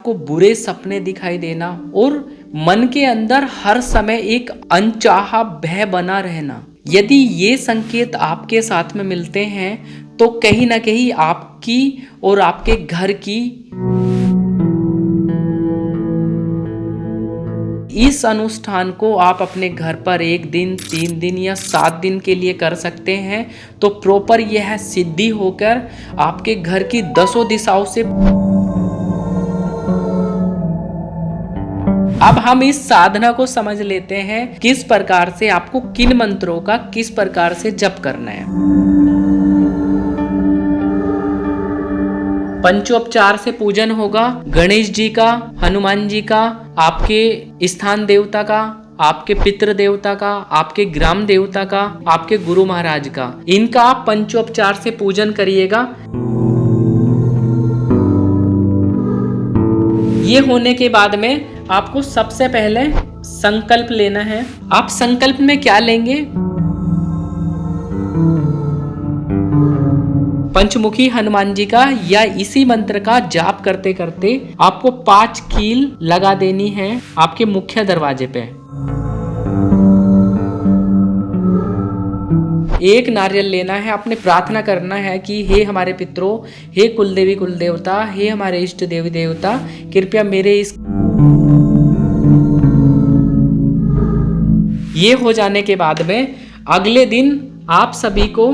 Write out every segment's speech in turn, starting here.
को बुरे सपने दिखाई देना और मन के अंदर हर समय एक अनचाहा भय बना रहना, यदि ये संकेत आपके साथ में मिलते हैं तो कहीं ना कहीं आपकी और आपके घर की इस अनुष्ठान को आप अपने घर पर 1 दिन, 3 दिन या 7 दिन के लिए कर सकते हैं। तो प्रॉपर यह सिद्धि होकर आपके घर की 10 दिशाओं से। अब हम इस साधना को समझ लेते हैं, किस प्रकार से आपको किन मंत्रों का किस प्रकार से जप करना है। पंचोपचार से पूजन होगा गणेश जी का, हनुमान जी का, आपके स्थान देवता का, आपके पितृ देवता का, आपके ग्राम देवता का, आपके गुरु महाराज का। इनका आप पंचोपचार से पूजन करिएगा। ये होने के बाद में आपको सबसे पहले संकल्प लेना है। आप संकल्प में क्या लेंगे? पंचमुखी हनुमान जी का या इसी मंत्र का जाप करते करते आपको 5 कील लगा देनी है आपके मुख्य दरवाजे पे। एक नारियल लेना है, आपने प्रार्थना करना है कि हे हमारे पितरों, हे कुलदेवी कुलदेवता, हे हमारे इष्ट देवी देवता, कृपया मेरे इस। ये हो जाने के बाद में अगले दिन आप सभी को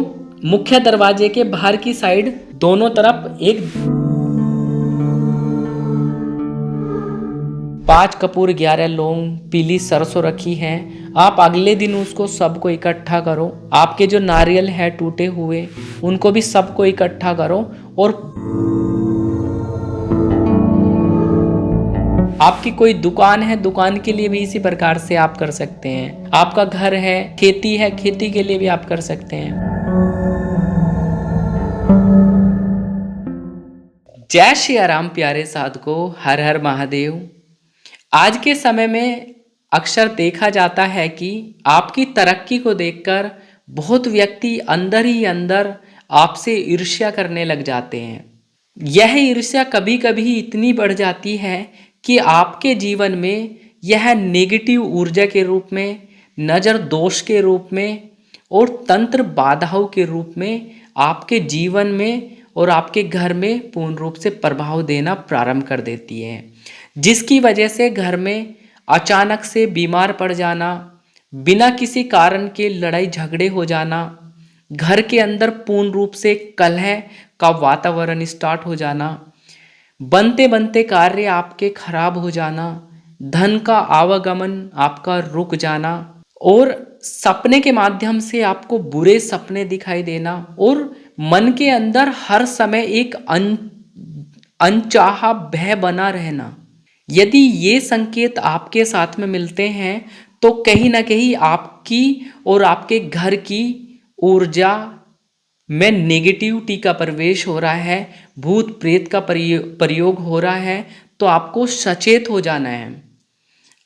मुख्य दरवाजे के बाहर की साइड दोनों तरफ 5 कपूर, 11 लौंग, पीली सरसों रखी है। आप अगले दिन उसको सबको इकट्ठा करो। आपके जो नारियल है टूटे हुए उनको भी सबको इकट्ठा करो। और आपकी कोई दुकान है, दुकान के लिए भी इसी प्रकार से आप कर सकते हैं। आपका घर है, खेती है, खेती के लिए भी आप कर सकते हैं। जय श्री राम प्यारे साधको, हर हर महादेव। आज के समय में अक्सर देखा जाता है कि आपकी तरक्की को देखकर बहुत व्यक्ति अंदर ही अंदर आपसे ईर्ष्या करने लग जाते हैं। यह ईर्ष्या कभी कभी इतनी बढ़ जाती है कि आपके जीवन में यह नेगेटिव ऊर्जा के रूप में, नज़र दोष के रूप में और तंत्र बाधाओं के रूप में आपके जीवन में और आपके घर में पूर्ण रूप से प्रभाव देना प्रारंभ कर देती है, जिसकी वजह से घर में अचानक से बीमार पड़ जाना, बिना किसी कारण के लड़ाई झगड़े हो जाना, घर के अंदर पूर्ण रूप से कलह का वातावरण स्टार्ट हो जाना, बनते बनते कार्य आपके खराब हो जाना, धन का आवागमन आपका रुक जाना और सपने के माध्यम से आपको बुरे सपने दिखाई देना और मन के अंदर हर समय एक अनचाहा भय बना रहना। यदि ये संकेत आपके साथ में मिलते हैं तो कहीं ना कहीं आपकी और आपके घर की ऊर्जा में नेगेटिविटी का प्रवेश हो रहा है, भूत प्रेत का प्रयोग हो रहा है। तो आपको सचेत हो जाना है।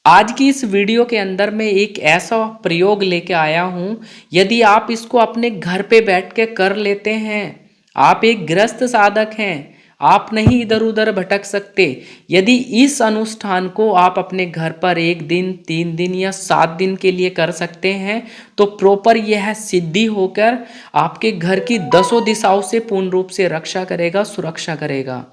आज की इस वीडियो के अंदर मैं एक ऐसा प्रयोग लेके आया हूं, यदि आप इसको अपने घर पे बैठ के कर लेते हैं, आप एक गृहस्थ साधक हैं, आप नहीं इधर उधर भटक सकते। यदि इस अनुष्ठान को आप अपने घर पर 1 दिन, 3 दिन या 7 दिन के लिए कर सकते हैं तो प्रॉपर यह सिद्धि होकर आपके घर की 10 दिशाओं से पूर्ण रूप से रक्षा करेगा, सुरक्षा करेगा,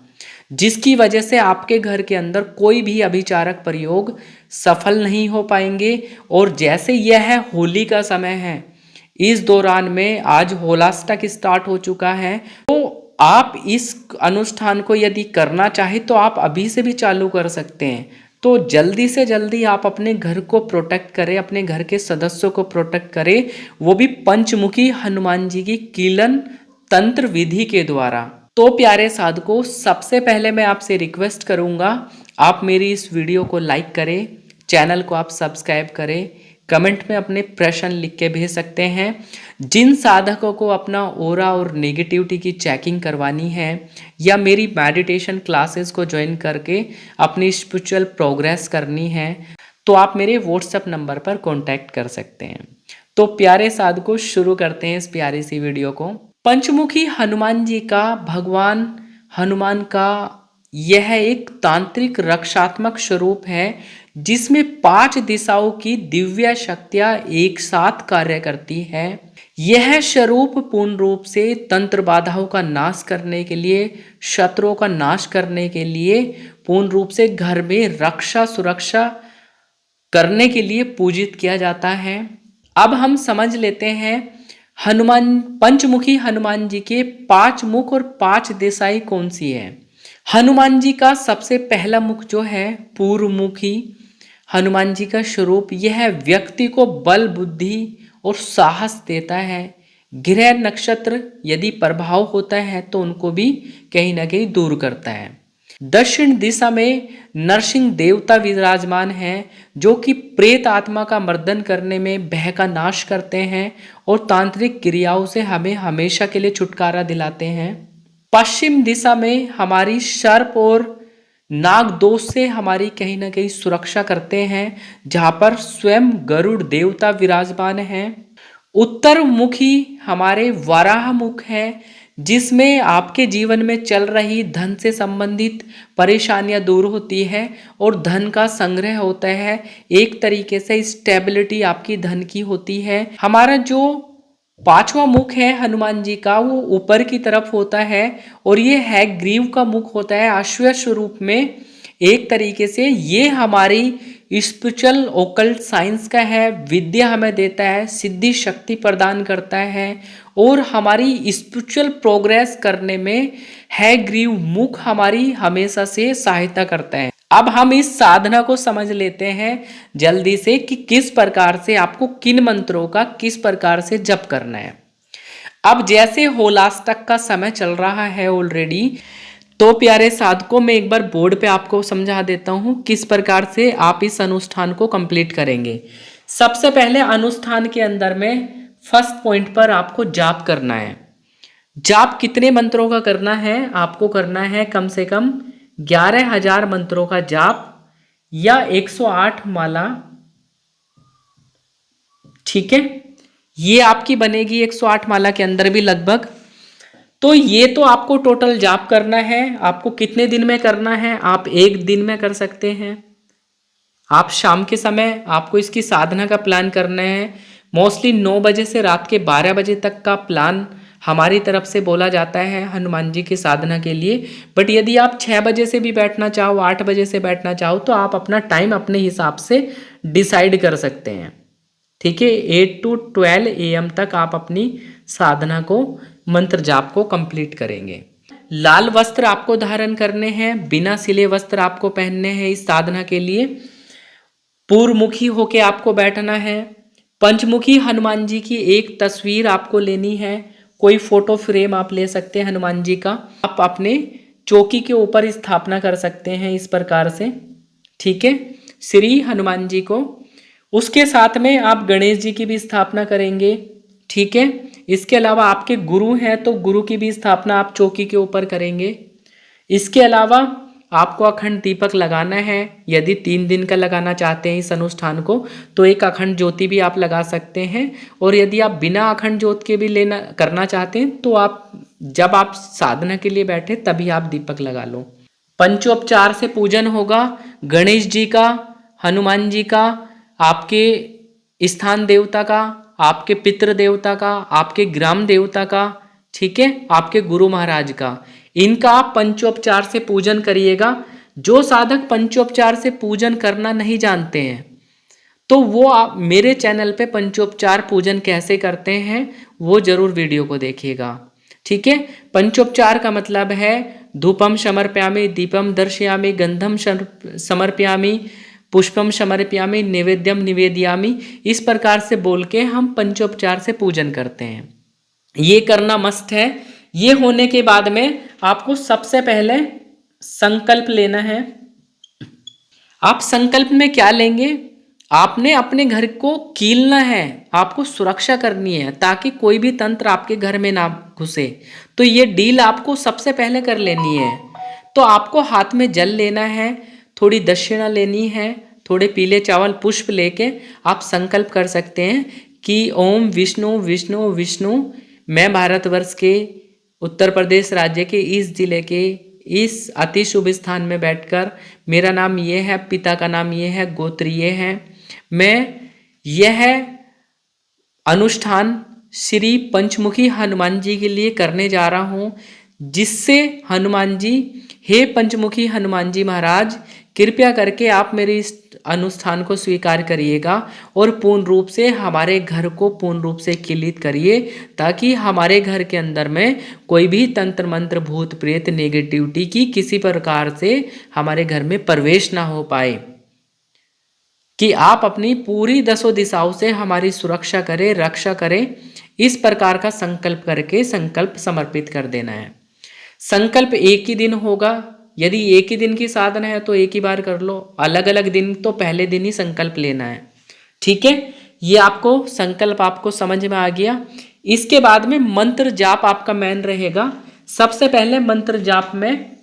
जिसकी वजह से आपके घर के अंदर कोई भी अभिचारक प्रयोग सफल नहीं हो पाएंगे। और जैसे यह होली का समय है, इस दौरान में आज होलाष्टक स्टार्ट हो चुका है, तो आप इस अनुष्ठान को यदि करना चाहे तो आप अभी से भी चालू कर सकते हैं। तो जल्दी से जल्दी आप अपने घर को प्रोटेक्ट करें, अपने घर के सदस्यों को प्रोटेक्ट करें, वो भी पंचमुखी हनुमान जी की कीलन तंत्र विधि के द्वारा। तो प्यारे साधकों, सबसे पहले मैं आपसे रिक्वेस्ट करूंगा, आप मेरी इस वीडियो को लाइक करें, चैनल को आप सब्सक्राइब करें, कमेंट में अपने प्रश्न लिख के भेज सकते हैं। जिन साधकों को अपना ओरा और नेगेटिविटी की चेकिंग करवानी है या मेरी मेडिटेशन क्लासेस को ज्वाइन करके अपनी स्पिरिचुअल प्रोग्रेस करनी है तो आप मेरे व्हाट्सएप नंबर पर कांटेक्ट कर सकते हैं। तो प्यारे साधकों, शुरू करते हैं इस प्यारी सी वीडियो को। पंचमुखी हनुमान जी का, भगवान हनुमान का यह एक तांत्रिक रक्षात्मक स्वरूप है जिसमें 5 दिशाओं की दिव्य शक्तियां एक साथ कार्य करती है। यह स्वरूप पूर्ण रूप से तंत्र बाधाओं का नाश करने के लिए, शत्रुओं का नाश करने के लिए, पूर्ण रूप से घर में रक्षा सुरक्षा करने के लिए पूजित किया जाता है। अब हम समझ लेते हैं हनुमान पंचमुखी हनुमान जी के 5 मुख और 5 दिशाएं कौन सी है। हनुमान जी का सबसे पहला मुख जो है पूर्वमुखी हनुमान जी का स्वरूप, यह व्यक्ति को बल बुद्धि और साहस देता है। ग्रह नक्षत्र यदि प्रभाव होता है तो उनको भी कहीं ना कहीं दूर करता है। दक्षिण दिशा में नरसिंह देवता विराजमान हैं जो कि प्रेत आत्मा का मर्दन करने में भय का नाश करते हैं और तांत्रिक क्रियाओं से हमें हमेशा के लिए छुटकारा दिलाते हैं। पश्चिम दिशा में हमारी सर्प और नाग दोष से हमारी कहीं ना कहीं सुरक्षा करते हैं, जहां पर स्वयं गरुड़ देवता विराजमान हैं। उत्तर मुखी हमारे वाराह मुख है जिसमें आपके जीवन में चल रही धन से संबंधित परेशानियां दूर होती है और धन का संग्रह होता है। एक तरीके से स्टेबिलिटी आपकी धन की होती है। हमारा जो 5वां मुख है हनुमान जी का वो ऊपर की तरफ होता है और ये है ग्रीव का मुख होता है अश्व स्वरूप में। एक तरीके से ये हमारी स्पिरिचुअल ओकल्ट साइंस का है, विद्या हमें देता है, सिद्धि शक्ति प्रदान करता है और हमारी स्पिरिचुअल प्रोग्रेस करने में है ग्रीव मुख हमारी हमेशा से सहायता करता है। अब हम इस साधना को समझ लेते हैं जल्दी से कि किस प्रकार से आपको किन मंत्रों का किस प्रकार से जप करना है। अब जैसे होलाष्टक का समय चल रहा है ऑलरेडी, तो प्यारे साधकों में एक बार बोर्ड पे आपको समझा देता हूं किस प्रकार से आप इस अनुष्ठान को कंप्लीट करेंगे। सबसे पहले अनुष्ठान के अंदर में फर्स्ट पॉइंट पर आपको जाप करना है। जाप कितने मंत्रों का करना है? आपको करना है कम से कम 11,000 मंत्रों का जाप या 108 माला। ठीक है, ये आपकी बनेगी 108 माला के अंदर भी लगभग। तो ये तो आपको टोटल जाप करना है। आपको कितने दिन में करना है? आप एक दिन में कर सकते हैं। आप शाम के समय आपको इसकी साधना का प्लान करना है। मोस्टली 9 बजे से रात के 12 बजे तक का प्लान हमारी तरफ से बोला जाता है हनुमान जी की साधना के लिए। बट यदि आप 6 बजे से भी बैठना चाहो, 8 बजे से बैठना चाहो, तो आप अपना टाइम अपने हिसाब से डिसाइड कर सकते हैं। ठीक है, 8 to 12 AM तक आप अपनी साधना को मंत्र जाप को कंप्लीट करेंगे। लाल वस्त्र आपको धारण करने हैं, बिना सिले वस्त्र आपको पहनने हैं इस साधना के लिए। पूर्वमुखी होके आपको बैठना है। पंचमुखी हनुमान जी की एक तस्वीर आपको लेनी है। कोई फोटो फ्रेम आप ले सकते हैं हनुमान जी का। आप अपने चौकी के ऊपर स्थापना कर सकते हैं इस प्रकार से। ठीक है, श्री हनुमान जी को। उसके साथ में आप गणेश जी की भी स्थापना करेंगे। ठीक है, इसके अलावा आपके गुरु हैं तो गुरु की भी स्थापना आप चौकी के ऊपर करेंगे। इसके अलावा आपको अखंड दीपक लगाना है। यदि 3 दिन का लगाना चाहते हैं इस अनुष्ठान को तो एक अखंड ज्योति भी आप लगा सकते हैं। और यदि आप बिना अखंड ज्योति के भी लेना करना चाहते हैं तो आप जब आप साधना के लिए बैठे तभी आप दीपक लगा लो। पंचोपचार से पूजन होगा गणेश जी का, हनुमान जी का, आपके स्थान देवता का, आपके पितृ देवता का, आपके ग्राम देवता का, ठीक है, आपके गुरु महाराज का। इनका आप पंचोपचार से पूजन करिएगा। जो साधक पंचोपचार से पूजन करना नहीं जानते हैं तो वो आप मेरे चैनल पे पंचोपचार पूजन कैसे करते हैं वो जरूर वीडियो को देखिएगा। ठीक है, पंचोपचार का मतलब है धूपम समर्पयामि, दीपम दर्शयामि, गंधम समर्पयामि, पुष्पम समर्पयामि, नैवेद्यम निवेदयामि। इस प्रकार से बोल के हम पंचोपचार से पूजन करते हैं। ये करना मस्त है। ये होने के बाद में आपको सबसे पहले संकल्प लेना है। आप संकल्प में क्या लेंगे? आपने अपने घर को कीलना है, आपको सुरक्षा करनी है ताकि कोई भी तंत्र आपके घर में ना घुसे। तो ये डील आपको सबसे पहले कर लेनी है। तो आपको हाथ में जल लेना है, थोड़ी दक्षिणा लेनी है, थोड़े पीले चावल पुष्प लेके आप संकल्प कर सकते हैं कि ओम विष्णु विष्णु विष्णु, मैं भारतवर्ष के उत्तर प्रदेश राज्य के इस जिले के इस अति शुभ स्थान में बैठकर मेरा नाम ये है, पिता का नाम ये है, गोत्र ये है, मैं यह अनुष्ठान श्री पंचमुखी हनुमान जी के लिए करने जा रहा हूँ, जिससे हनुमान जी, हे पंचमुखी हनुमान जी महाराज, कृपया करके आप मेरे इस अनुष्ठान को स्वीकार करिएगा और पूर्ण रूप से हमारे घर को पूर्ण रूप से किलित करिए, ताकि हमारे घर के अंदर में कोई भी तंत्र मंत्र भूत प्रेत नेगेटिविटी की किसी प्रकार से हमारे घर में प्रवेश ना हो पाए, कि आप अपनी पूरी दसों दिशाओं से हमारी सुरक्षा करें, रक्षा करें। इस प्रकार का संकल्प करके संकल्प समर्पित कर देना है। संकल्प एक ही दिन होगा। यदि एक ही दिन की साधना है तो एक ही बार कर लो, अलग अलग दिन तो पहले दिन ही संकल्प लेना है। ठीक है, ये आपको संकल्प आपको समझ में आ गया। इसके बाद में मंत्र जाप आपका मेन रहेगा। सबसे पहले मंत्र जाप में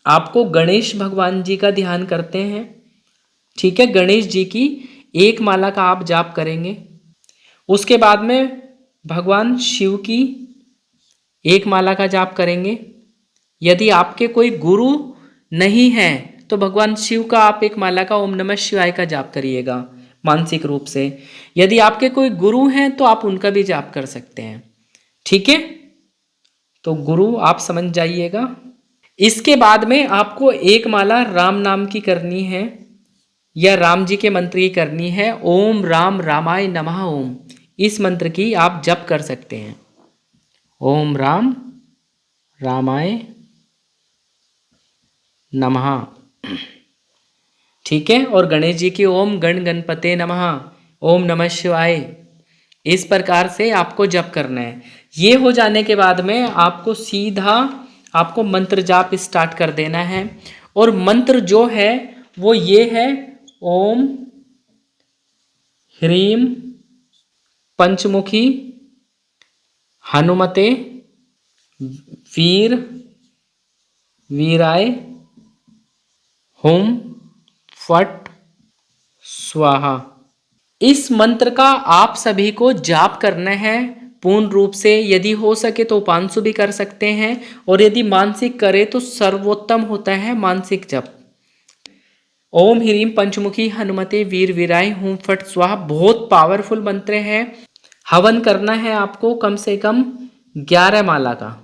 आपको गणेश भगवान जी का ध्यान करते हैं। ठीक है, गणेश जी की एक माला का आप जाप करेंगे। उसके बाद में भगवान शिव की एक माला का जाप करेंगे। यदि आपके कोई गुरु नहीं है तो भगवान शिव का आप एक माला का ओम नमः शिवाय का जाप करिएगा मानसिक रूप से। यदि आपके कोई गुरु हैं तो आप उनका भी जाप कर सकते हैं। ठीक है, तो गुरु आप समझ जाइएगा। इसके बाद में आपको एक माला राम नाम की करनी है, या राम जी के मंत्र की करनी है। ओम राम रामाय नमः ओम, इस मंत्र की आप जप कर सकते हैं। ओम राम रामाय नमः। ठीक है, और गणेश जी की ओम गण गणपते नमः, ओम नमः शिवाय, इस प्रकार से आपको जप करना है। ये हो जाने के बाद में आपको सीधा आपको मंत्र जाप स्टार्ट कर देना है। और मंत्र जो है वो ये है, ओम ह्रीम पंचमुखी हनुमते वीर वीराय हुम फट स्वाहा। इस मंत्र का आप सभी को जाप करना है पूर्ण रूप से। यदि हो सके तो 500 भी कर सकते हैं, और यदि मानसिक करे तो सर्वोत्तम होता है मानसिक जप। ओम ह्रीम पंचमुखी हनुमते वीर वीराय हुम फट स्वाहा बहुत पावरफुल मंत्र है। हवन करना है आपको कम से कम 11 माला का।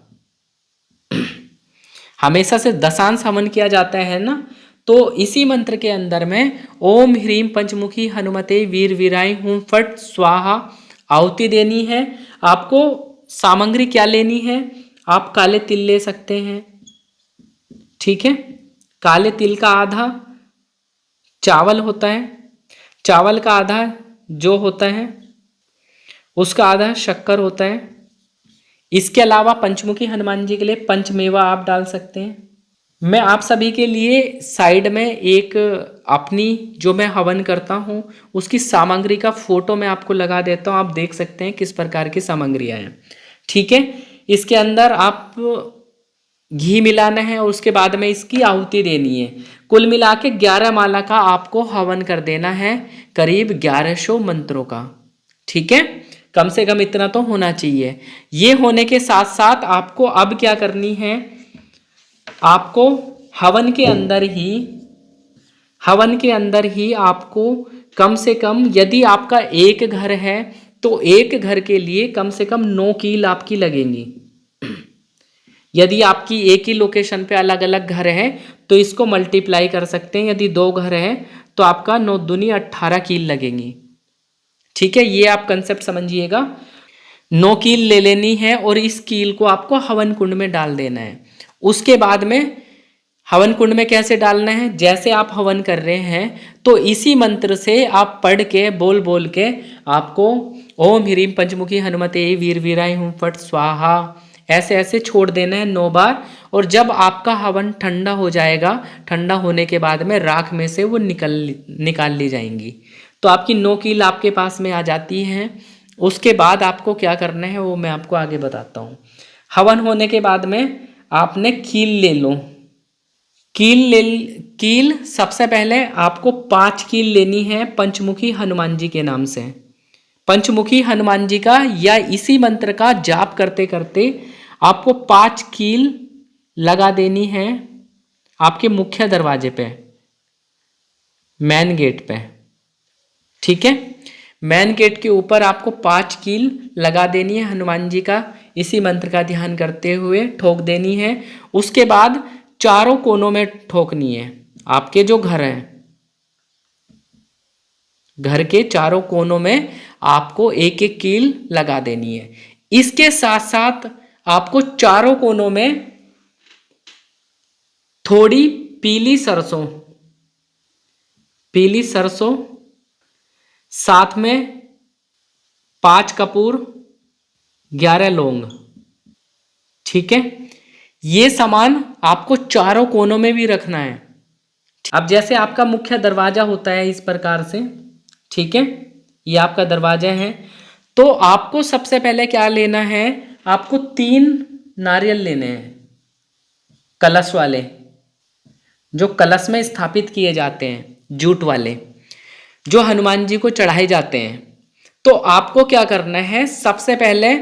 हमेशा से दशांश हवन किया जाता है ना, तो इसी मंत्र के अंदर में ओम ह्रीम पंचमुखी हनुमते वीर वीराय हुम फट स्वाहा आहुति देनी है। आपको सामग्री क्या लेनी है, आप काले तिल ले सकते हैं। ठीक है, काले तिल का आधा चावल होता है, चावल का आधा जो होता है उसका आधा शक्कर होता है। इसके अलावा पंचमुखी हनुमान जी के लिए पंचमेवा आप डाल सकते हैं। मैं आप सभी के लिए साइड में एक अपनी जो मैं हवन करता हूँ उसकी सामग्री का फोटो मैं आपको लगा देता हूँ, आप देख सकते हैं किस प्रकार की सामग्रियाँ हैं। ठीक है, इसके अंदर आप घी मिलाना है और उसके बाद में इसकी आहुति देनी है। कुल मिला के 11 माला का आपको हवन कर देना है, करीब 1100 मंत्रों का। ठीक है, कम से कम इतना तो होना चाहिए। ये होने के साथ साथ आपको अब क्या करनी है, आपको हवन के अंदर ही आपको कम से कम, यदि आपका एक घर है तो एक घर के लिए कम से कम 9 कील आपकी लगेंगी। यदि आपकी एक ही लोकेशन पे अलग अलग घर है तो इसको मल्टीप्लाई कर सकते हैं। यदि 2 घर है तो आपका 9 दूनी 18 कील लगेंगी। ठीक है, ये आप कंसेप्ट समझिएगा। 9 कील ले लेनी है और इस कील को आपको हवन कुंड में डाल देना है। उसके बाद में हवन कुंड में कैसे डालना है, जैसे आप हवन कर रहे हैं तो इसी मंत्र से आप पढ़ के बोल बोल के आपको ओम ह्रीम पंचमुखी हनुमते वीर वीराय हुम फट स्वाहा ऐसे ऐसे छोड़ देना है 9 बार। और जब आपका हवन ठंडा हो जाएगा, ठंडा होने के बाद में राख में से वो निकाल ली जाएंगी, तो आपकी 9 कील आपके पास में आ जाती हैं। उसके बाद आपको क्या करना है वो मैं आपको आगे बताता हूँ। हवन होने के बाद में आपने कील ले लो। कील सबसे पहले आपको 5 कील लेनी है पंचमुखी हनुमान जी के नाम से। पंचमुखी हनुमान जी का या इसी मंत्र का जाप करते करते आपको 5 कील लगा देनी है आपके मुख्य दरवाजे पे, मेन गेट पे। ठीक है, मेन गेट के ऊपर आपको 5 कील लगा देनी है हनुमान जी का, इसी मंत्र का ध्यान करते हुए ठोक देनी है। उसके बाद चारों कोनों में ठोकनी है। आपके जो घर है, घर के चारों कोनों में आपको एक एक कील लगा देनी है। इसके साथ साथ आपको चारों कोनों में थोड़ी पीली सरसों, पीली सरसों, साथ में 5 कपूर, 11 लौंग। ठीक है, ये सामान आपको चारों कोनों में भी रखना है। अब जैसे आपका मुख्य दरवाजा होता है इस प्रकार से, ठीक है, ये आपका दरवाजा है, तो आपको सबसे पहले क्या लेना है, आपको 3 नारियल लेने हैं, कलश वाले, जो कलश में स्थापित किए जाते हैं, जूट वाले, जो हनुमान जी को चढ़ाए जाते हैं। तो आपको क्या करना है, सबसे पहले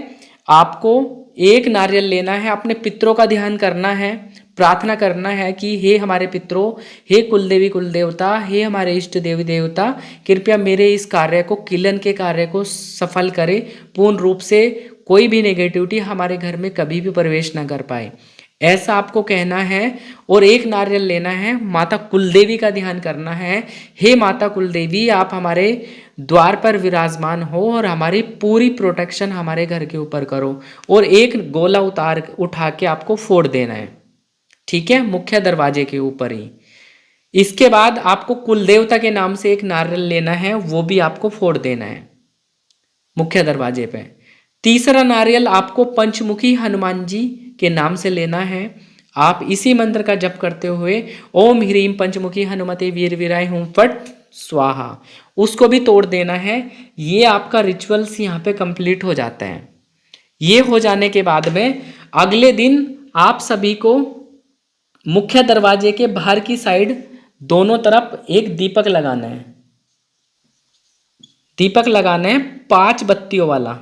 आपको एक नारियल लेना है, अपने पितरों का ध्यान करना है, प्रार्थना करना है कि हे हमारे पितरों, हे कुलदेवी कुलदेवता, हे हमारे इष्ट देवी देवता, कृपया मेरे इस कार्य को, किलन के कार्य को सफल करें, पूर्ण रूप से कोई भी नेगेटिविटी हमारे घर में कभी भी प्रवेश ना कर पाए, ऐसा आपको कहना है। और एक नारियल लेना है, माता कुलदेवी का ध्यान करना है, हे माता कुलदेवी आप हमारे द्वार पर विराजमान हो और हमारी पूरी प्रोटेक्शन हमारे घर के ऊपर करो। और एक गोला उठा के आपको फोड़ देना है, ठीक है, मुख्य दरवाजे के ऊपर ही। इसके बाद आपको कुलदेवता के नाम से एक नारियल लेना है, वो भी आपको फोड़ देना है मुख्य दरवाजे पे। तीसरा नारियल आपको पंचमुखी हनुमान जी के नाम से लेना है। आप इसी मंत्र का जप करते हुए ओम ह्रीम पंचमुखी हनुमते वीर वीराय हूं फट स्वाहा, उसको भी तोड़ देना है। ये आपका रिचुअल्स यहाँ पे कंप्लीट हो जाता है। ये हो जाने के बाद में अगले दिन आप सभी को मुख्य दरवाजे के बाहर की साइड दोनों तरफ एक दीपक लगाना है। दीपक लगाना है 5 बत्तियों वाला,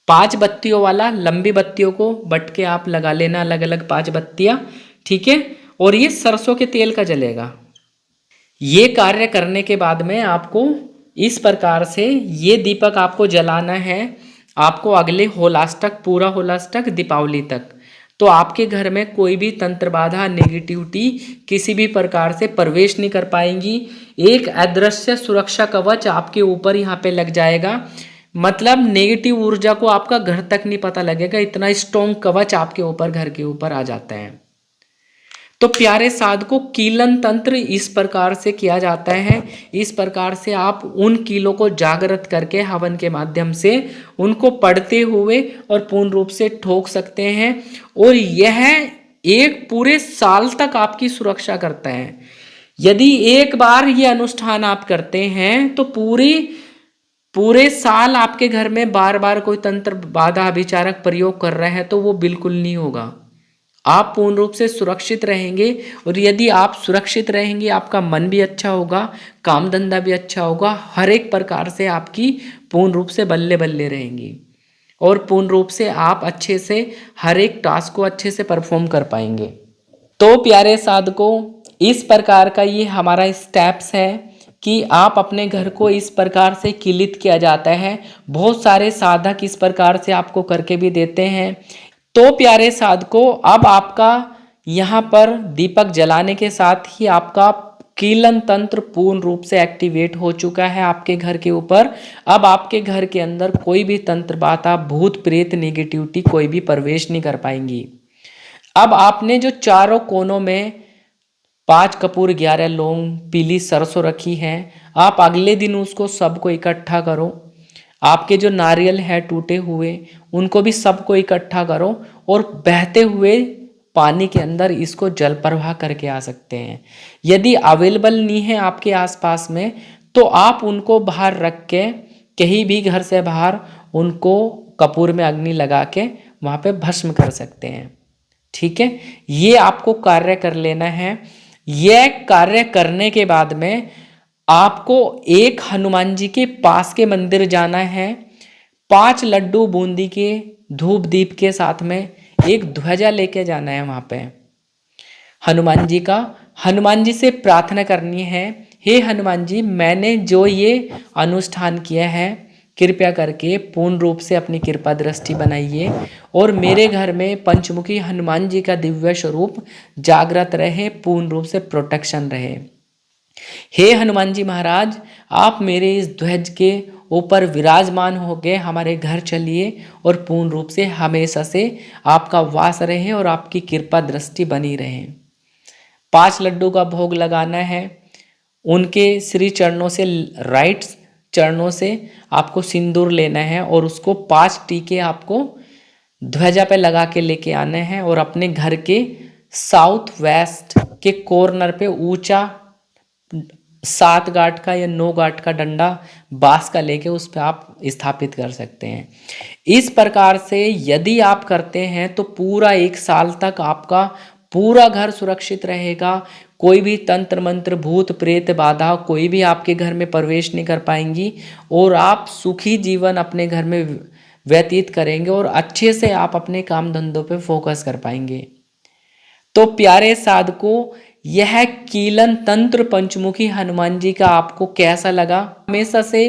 5 बत्तियों वाला, लंबी बत्तियों को बट के आप लगा लेना, अलग अलग 5 बत्तियां, ठीक है। और ये सरसों के तेल का जलेगा। ये कार्य करने के बाद में आपको इस प्रकार से ये दीपक आपको जलाना है, आपको अगले होलाष्टक, पूरा होलाष्टक दीपावली तक। तो आपके घर में कोई भी तंत्र बाधा, नेगेटिविटी किसी भी प्रकार से प्रवेश नहीं कर पाएंगी। एक अदृश्य सुरक्षा कवच आपके ऊपर यहाँ पे लग जाएगा, मतलब नेगेटिव ऊर्जा को आपका घर तक नहीं पता लगेगा, इतना स्ट्रॉन्ग कवच आपके ऊपर, घर के ऊपर आ जाता है। तो प्यारे साधकों, कीलन तंत्र इस प्रकार से किया जाता है। इस प्रकार से आप उन कीलों को जागृत करके हवन के माध्यम से उनको पढ़ते हुए और पूर्ण रूप से ठोक सकते हैं। और यह एक पूरे साल तक आपकी सुरक्षा करता है। यदि एक बार ये अनुष्ठान आप करते हैं तो पूरे साल आपके घर में बार बार कोई तंत्र बाधा अभिचारक प्रयोग कर रहा है तो वो बिल्कुल नहीं होगा। आप पूर्ण रूप से सुरक्षित रहेंगे। और यदि आप सुरक्षित रहेंगे, आपका मन भी अच्छा होगा, काम धंधा भी अच्छा होगा, हर एक प्रकार से आपकी पूर्ण रूप से बल्ले बल्ले रहेंगी और पूर्ण रूप से आप अच्छे से हर एक टास्क को अच्छे से परफॉर्म कर पाएंगे। तो प्यारे साधकों, इस प्रकार का ये हमारा स्टेप्स है कि आप अपने घर को इस प्रकार से किलित किया जाता है। बहुत सारे साधक इस प्रकार से आपको करके भी देते हैं। तो प्यारे साधकों, अब आपका यहाँ पर दीपक जलाने के साथ ही आपका कीलन तंत्र पूर्ण रूप से एक्टिवेट हो चुका है आपके घर के ऊपर। अब आपके घर के अंदर कोई भी तंत्र बाधा, भूत प्रेत, नेगेटिविटी कोई भी प्रवेश नहीं कर पाएंगी। अब आपने जो चारों कोनों में 5 कपूर, 11 लौंग, पीली सरसों रखी है, आप अगले दिन उसको सबको इकट्ठा करो। आपके जो नारियल है टूटे हुए, उनको भी सबको इकट्ठा करो और बहते हुए पानी के अंदर इसको जल प्रवाह करके आ सकते हैं। यदि अवेलेबल नहीं है आपके आसपास में तो आप उनको बाहर रख के, कहीं भी घर से बाहर उनको कपूर में अग्नि लगा के वहाँ पे भस्म कर सकते हैं। ठीक है, ये आपको कार्य कर लेना है। यह कार्य करने के बाद में आपको एक हनुमान जी के पास के मंदिर जाना है। 5 लड्डू बूंदी के धूप दीप के साथ में एक ध्वजा लेके जाना है वहाँ पे हनुमान जी का। हनुमान जी से प्रार्थना करनी है, हे हनुमान जी, मैंने जो ये अनुष्ठान किया है कृपया करके पूर्ण रूप से अपनी कृपा दृष्टि बनाइए और मेरे घर में पंचमुखी हनुमान जी का दिव्य स्वरूप जागृत रहे, पूर्ण रूप से प्रोटेक्शन रहे। हे हनुमान जी महाराज, आप मेरे इस ध्वज के ऊपर विराजमान हो गए, हमारे घर चलिए और पूर्ण रूप से हमेशा से आपका वास रहे और आपकी कृपा दृष्टि बनी रहे। 5 लड्डू का भोग लगाना है, उनके श्री चरणों से, राइट चरणों से आपको सिंदूर लेना है और उसको 5 टीके आपको ध्वजा पे लगा के लेके आने हैं और अपने घर के साउथ वेस्ट के कॉर्नर पे ऊंचा 7 गांठ का या 9 गांठ का डंडा बांस का लेके उस पर आप स्थापित कर सकते हैं। इस प्रकार से यदि आप करते हैं तो पूरा 1 साल तक आपका पूरा घर सुरक्षित रहेगा। कोई भी तंत्र मंत्र भूत प्रेत बाधा कोई भी आपके घर में प्रवेश नहीं कर पाएंगी और आप सुखी जीवन अपने घर में व्यतीत करेंगे और अच्छे से आप अपने काम धंधों पे फोकस कर पाएंगे। तो प्यारे साधकों, यह कीलन तंत्र पंचमुखी हनुमान जी का आपको कैसा लगा? हमेशा से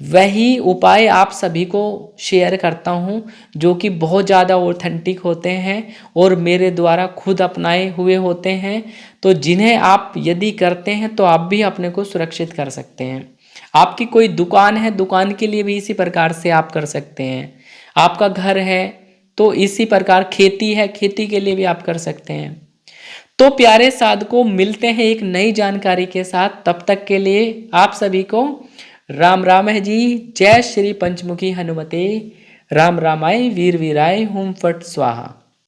वही उपाय आप सभी को शेयर करता हूँ जो कि बहुत ज़्यादा ऑथेंटिक होते हैं और मेरे द्वारा खुद अपनाए हुए होते हैं, तो जिन्हें आप यदि करते हैं तो आप भी अपने को सुरक्षित कर सकते हैं। आपकी कोई दुकान है, दुकान के लिए भी इसी प्रकार से आप कर सकते हैं। आपका घर है तो इसी प्रकार, खेती है, खेती के लिए भी आप कर सकते हैं। तो प्यारे साधकों, मिलते हैं एक नई जानकारी के साथ। तब तक के लिए आप सभी को राम राम है जी। जय श्री पंचमुखी हनुमते राम रामाय वीर वीराय हुम फट स्वाहा।